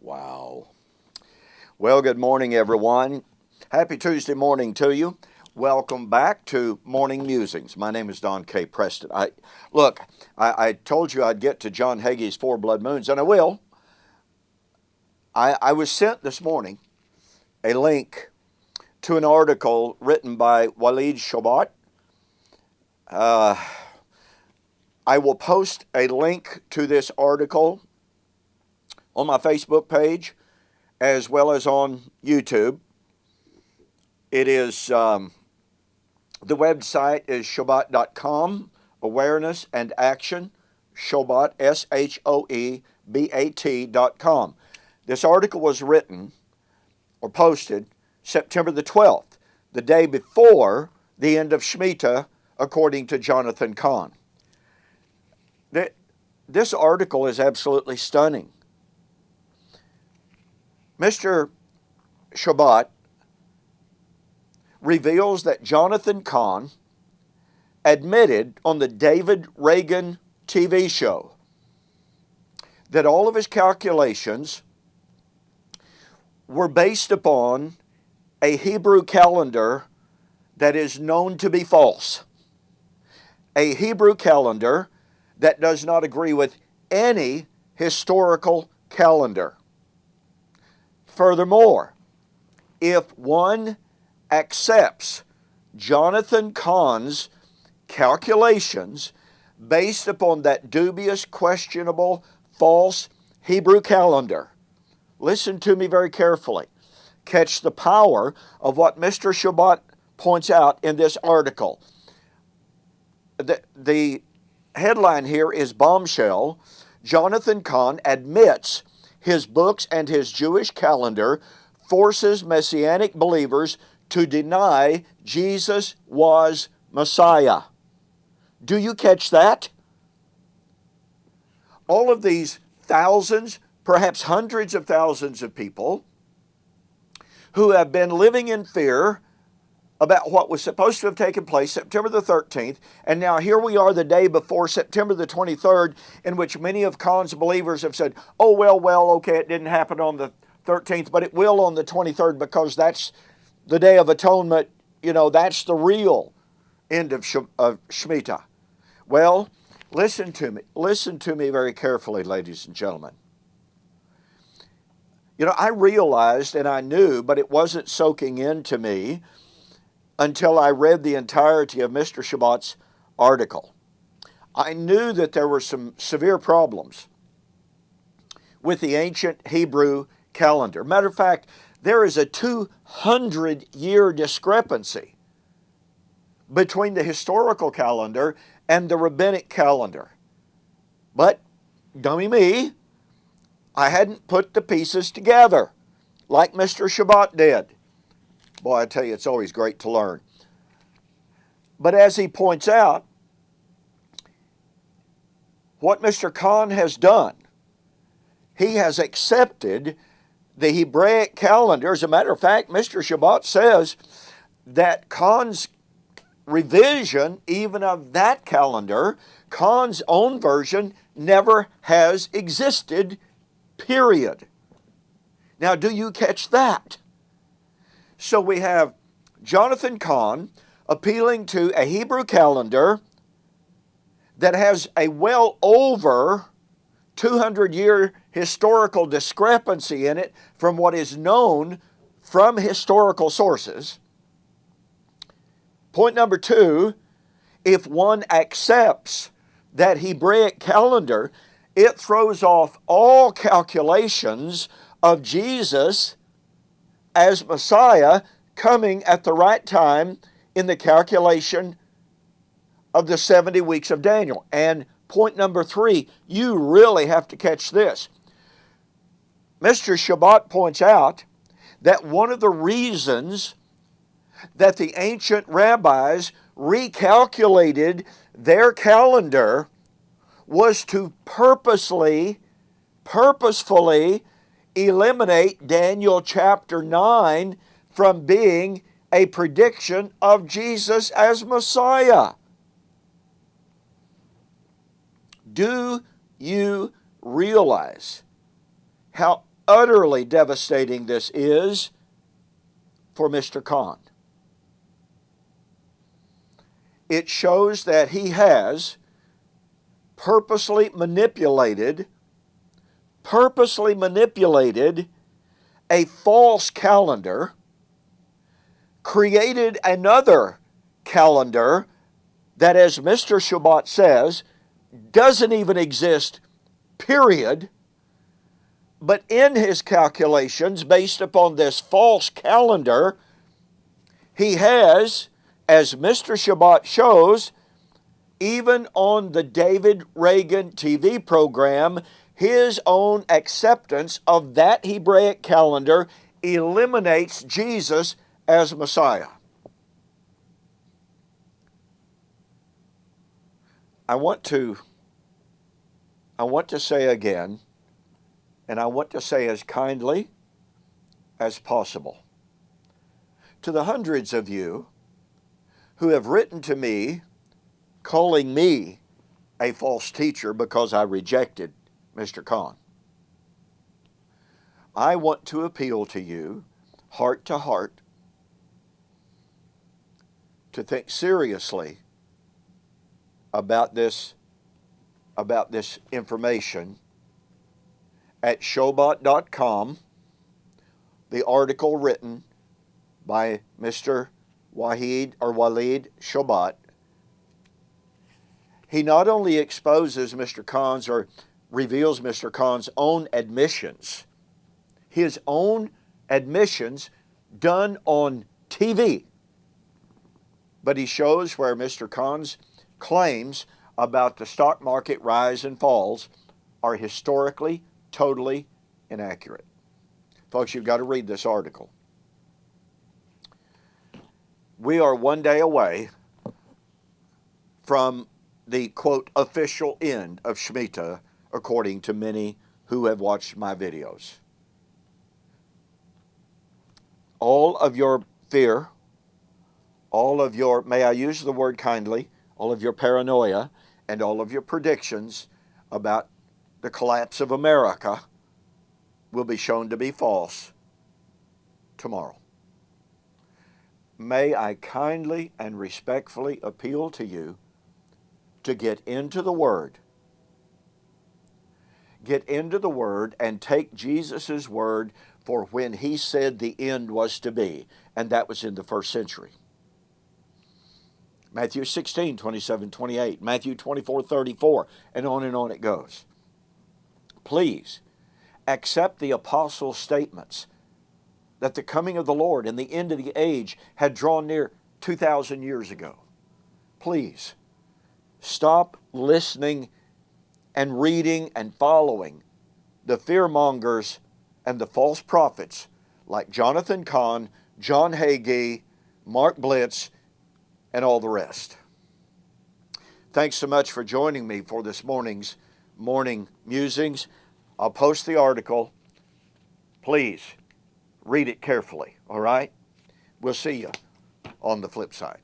Wow. Well, good morning, everyone. Happy Tuesday morning to you. Welcome back to Morning Musings. My name is Don K. Preston. I told you I'd get to John Hagee's Four Blood Moons, and I will. I was sent this morning a link to an article written by Walid Shobat. I will post a link to this article on my Facebook page as well as on YouTube. It is, the website is shobat.com, Awareness and Action, Shobat, SHOEBAT.com. This article was written or posted September the 12th, the day before the end of Shemitah, according to Jonathan Cahn. This article is absolutely stunning. Mr. Shobat reveals that Jonathan Cahn admitted on the David Reagan TV show that all of his calculations were based upon a Hebrew calendar that is known to be false. A Hebrew calendar that does not agree with any historical calendar. Furthermore, if one accepts Jonathan Cahn's calculations based upon that dubious, questionable, false Hebrew calendar, listen to me very carefully. Catch the power of what Mr. Shobat points out in this article. The headline here is Bombshell. Jonathan Cahn admits his books and his Jewish calendar forces Messianic believers to deny Jesus was Messiah. Do you catch that? All of these thousands, perhaps hundreds of thousands of people who have been living in fear about what was supposed to have taken place September the 13th, and now here we are the day before September the 23rd, in which many of Cahn's believers have said, oh, well, okay, it didn't happen on the 13th, but it will on the 23rd because that's the Day of Atonement, that's the real end of Shemitah. Well, listen to me very carefully, ladies and gentlemen. I realized and I knew, but it wasn't soaking into me until I read the entirety of Mr. Shobat's article. I knew that there were some severe problems with the ancient Hebrew calendar. Matter of fact, there is a 200-year discrepancy between the historical calendar and the rabbinic calendar. But, dummy me, I hadn't put the pieces together like Mr. Shobat did. Boy, I tell you, it's always great to learn. But as he points out, what Mr. Cahn has done, he has accepted the Hebraic calendar. As a matter of fact, Mr. Shobat says that Cahn's revision, even of that calendar, Cahn's own version, never has existed, period. Now, do you catch that? So we have Jonathan Cahn appealing to a Hebrew calendar that has a well over 200-year historical discrepancy in it from what is known from historical sources. Point number two, if one accepts that Hebraic calendar, it throws off all calculations of Jesus as Messiah coming at the right time in the calculation of the 70 weeks of Daniel. And point number three, you really have to catch this. Mr. Shobat points out that one of the reasons that the ancient rabbis recalculated their calendar was to purposefully eliminate Daniel chapter 9 from being a prediction of Jesus as Messiah. Do you realize how utterly devastating this is for Mr. Cahn. It shows that he has purposely manipulated a false calendar, created another calendar that, as Mr. Shabbat says, doesn't even exist, period. But in his calculations, based upon this false calendar, he has, as Mr. Shabbat shows, even on the David Reagan TV program, his own acceptance of that Hebraic calendar eliminates Jesus as Messiah. I want to say again, and I want to say as kindly as possible, to the hundreds of you who have written to me calling me a false teacher because I rejected Mr. Cahn. I want to appeal to you, heart to heart, to think seriously about this information at Shobot.com, the article written by Mr. Walid Shabbat. He not only exposes Mr. Cahn's or reveals Mr. Cahn's own admissions, his own admissions done on TV, but he shows where Mr. Cahn's claims about the stock market rise and falls are historically totally inaccurate. Folks, you've got to read this article. We are one day away from the, quote, official end of Shemitah, according to many who have watched my videos. All of your fear, all of your, may I use the word kindly, all of your paranoia, and all of your predictions about the collapse of America will be shown to be false tomorrow. May I kindly and respectfully appeal to you to get into the Word. Get into the Word and take Jesus' word for when he said the end was to be, and that was in the first century. Matthew 16, 27, 28, Matthew 24, 34, and on it goes. Please accept the apostles' statements that the coming of the Lord and the end of the age had drawn near 2,000 years ago. Please stop listening and reading and following the fearmongers and the false prophets like Jonathan Cahn, John Hagee, Mark Blitz, and all the rest. Thanks so much for joining me for this morning's morning musings. I'll post the article. Please read it carefully, all right? We'll see you on the flip side.